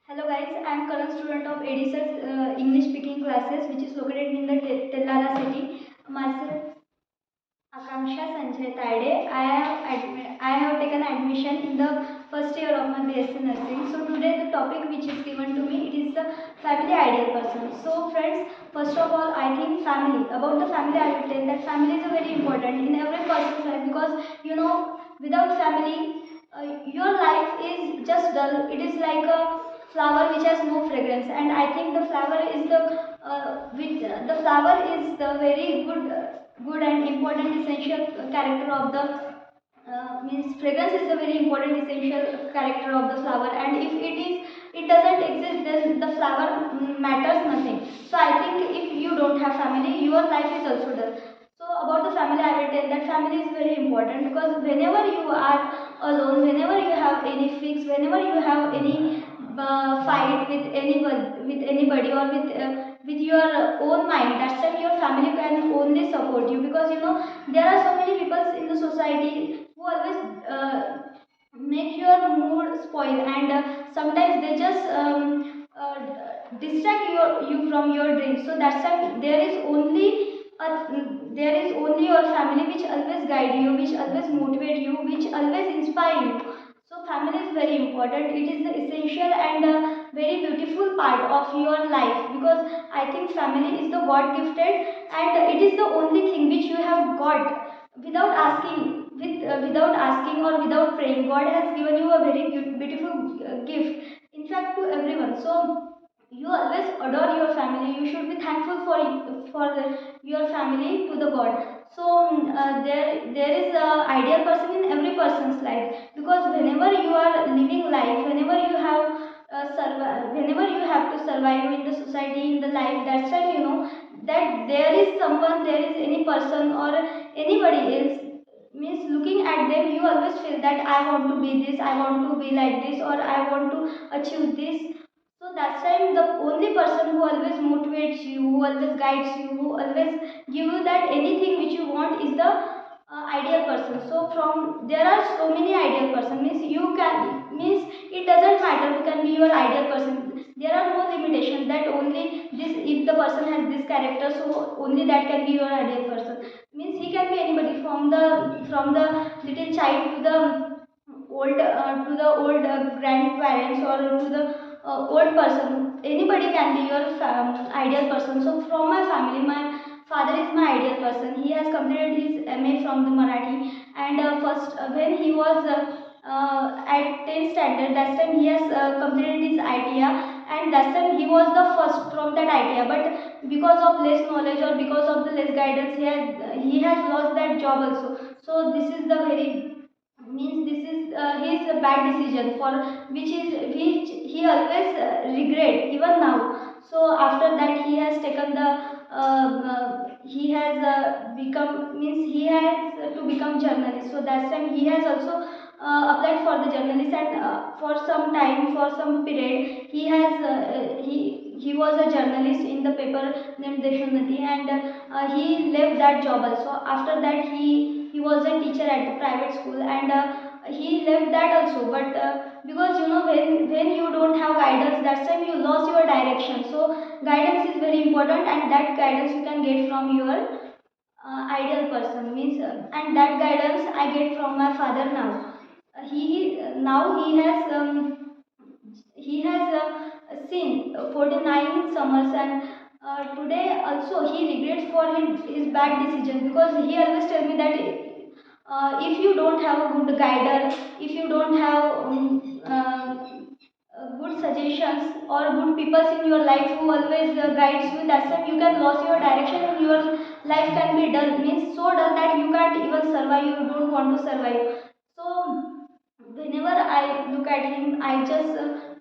Hello guys, I am current student of ADSS English speaking classes which is located in the Tellara city. Myself Akanksha Sanjay Tade. I have taken admission in the first year of my BSc nursing. So today the topic which is given to me, it is the family ideal person. So friends, first of all I think family. About the family I will tell that family is very important in every person's life, because without family your life is just dull. It is like a flower which has no fragrance, and I think the flower is the flower is the very good and important essential character of the means fragrance is a very important essential character of the flower, and if it doesn't exist, then the flower matters nothing. So I think if you don't have family, your life is also dull. So about the family I will tell that family is very important, because whenever you are alone, whenever you have any fix, whenever you have any fight with anybody or with your own mind, that's time your family can only support you, because there are so many people in the society who always make your mood spoil, and sometimes they just distract you from your dreams. So that's why there is only your family which always guide you, which always motivate you, which always inspire you. So family is very important. It is the essential and very beautiful part of your life, because I think family is the God gifted, and it is the only thing which you have got without asking, without asking or without praying. God has given you a very beautiful gift, in fact, to everyone. So you always adore your family. You should be thankful your family to the God. So there is a ideal person in every person's life, because whenever you are living life, whenever you have whenever you have to survive in the society, in the life, that's why that there is someone, there is any person or anybody else, means looking at them, you always feel that I want to be this, I want to be like this, or I want to achieve this. So that's time the only person who always motivates you, who always guides you, who always give you that anything which you want is the ideal person. So from there are so many ideal person, means you can, means it doesn't matter who can be your ideal person. There are no limitations that only this, if the person has this character, so only that can be your ideal person. Means he can be anybody, from the little child to the old grandparents, or to the old person. Anybody can be your ideal person. So from my family, my father is my ideal person. He has completed his MA from the Marathi, and first when he was at 10th standard, that time he has completed his ITIA, and that time he was the first from that ITIA. But because of less knowledge or because of the less guidance, he has lost that job also. So this is the very, means this is his bad decision, for which he always regret even now. So after that he has taken the he has become, means he has to become journalist. So that time he has also applied for the journalist, and for some time, for some period, he was a journalist in the paper named Deshunnati, and he left that job also. After that he was a teacher at the private school, and he left that also. But because when you don't have guidance, that's time you lost your direction. So guidance is very important, and that guidance you can get from your ideal person, means and that guidance I get from my father now. He now he has seen 49 summers, and today also he regrets for his bad decision, because he always tell me that if you don't have a good guider, if you don't have good suggestions or good people in your life who always guides you, that's time you can lose your direction, and your life can be dull, means so dull that you can't even survive, you don't want to survive. So whenever I look at him, I just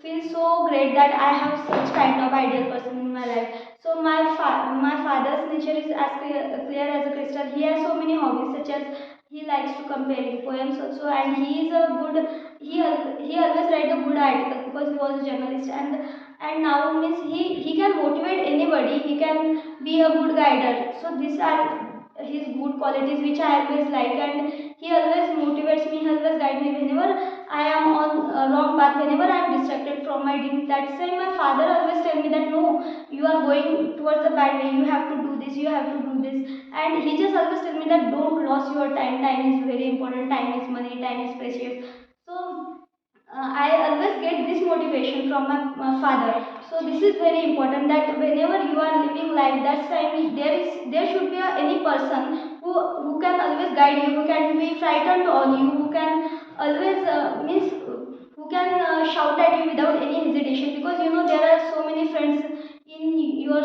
feel so great that I have such kind of ideal person in my life. So my father's nature is as clear as a crystal. He has so many hobbies, such as he likes to compare poems also, and he is a good, he always write a good article, because he was a journalist, and now means he can motivate anybody, he can be a good guider. So these are his good qualities which I always like, and he always motivates me, he always guides me. Whenever I am on a wrong path, whenever I am distracted from my dream, that's why my father always tell me that no, you are going towards the bad way, you have to do this, you have to do this. And he just always tell me that don't lose your time, time is very important, time is money, time is precious. So I always get this motivation from my father. So this is very important that whenever you are living life, that time there should be any person who can always guide you, who can be frightened on you, who can always means who can shout at you without any hesitation, because you know there are so many friends in your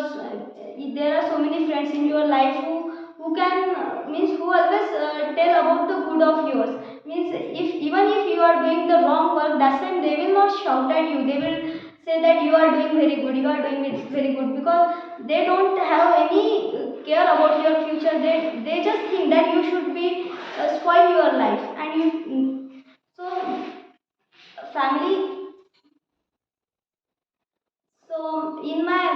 there are so many friends in your life who can means who always tell about the good of yours, means if even if you are doing the wrong work, that time they will not shout at you, they will say that you are doing very good, you are doing it very good, because they don't have any care about your future, they just think that you should be spoil your life. And you so family, so in my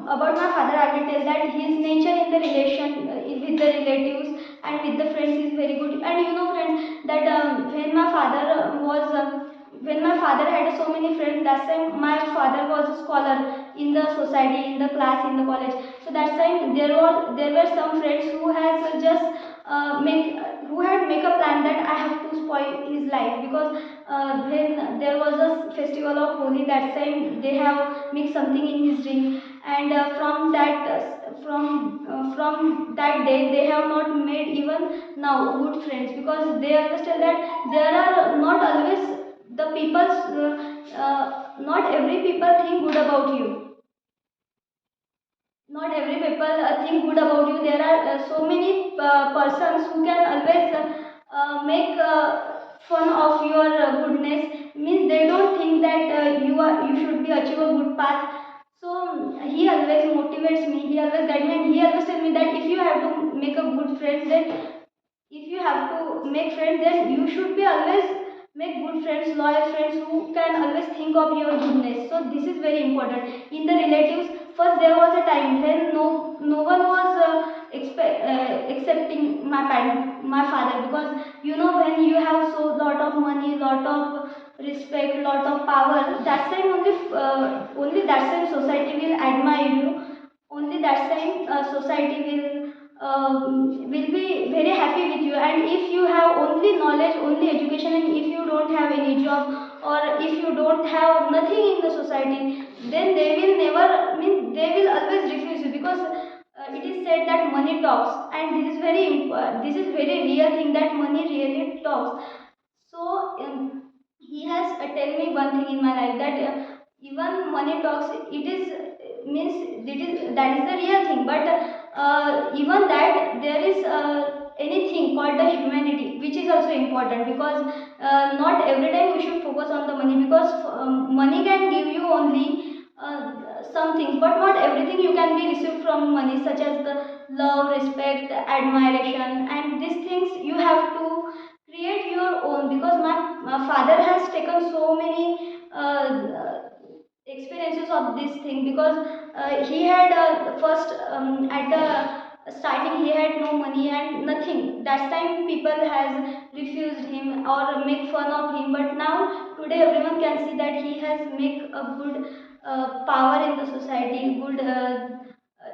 about my father, I will tell that his nature in the relation with the relatives and with the friends is very good. And you know, friends, that when my father had so many friends, that time my father was a scholar in the society, in the class, in the college. So that time there were some friends who has just make who had make a plan that I have to spoil his life, because when there was a festival of Holi, that time they have mixed something in his drink, and from that day they have not made even now good friends, because they understand that there are not always the people, not every people think good about you, not every people think good about you. There are so many persons who can always make fun of your goodness, means they don't think that you should be achieve a good path. So he always motivates me, he always guides me, and he always tell me that if you have to make a good friends, then if you have to make friends, then you should be always make good friends, loyal friends who can always think of your goodness. So this is very important. In the relatives, first there was a time when no one was accepting my father, because you know when you have so lot of money, lot of respect, lot of power, that time only that time society will admire you, only that time society will be very happy with you. And if you have only knowledge, only education, and if you don't have any job, or if you don't have nothing in the society, then they will never mean they will always refuse you, because it is said that money talks, and this is very real thing, that money really talks. So he has tell me one thing in my life, that even money talks, it is means that is the real thing, but even that there is anything called the humanity, which is also important, because not every time we should focus on the money, because money can give you only some things, but not everything you can be received from money, such as the love, respect, admiration, and these things you have to create your own, because my father has taken so many experiences of this thing, because he had first at the starting he had no money and nothing, that time people has refused him or make fun of him, but now today everyone can see that he has make a good power in the society, good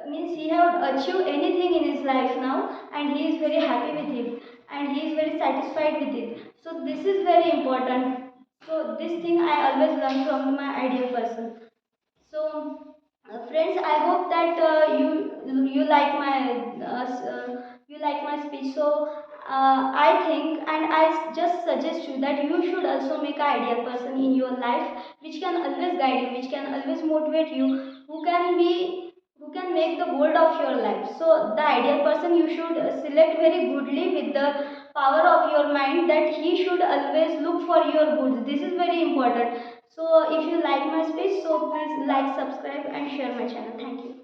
means he have achieved anything in his life now, and he is very happy with it, and he is very satisfied with it. So this is very important. So this thing I always learn from my ideal person. So friends, I hope that you like my you like my speech. So I think, and just suggest you that you should also make an ideal person in your life, which can always guide you, which can always motivate you, who can be who can make the goal of your life. So the ideal person you should select very goodly with the power of your mind, that he should always look for your goods. This is very important. So if you like my speech, so please like, subscribe and share my channel. Thank you.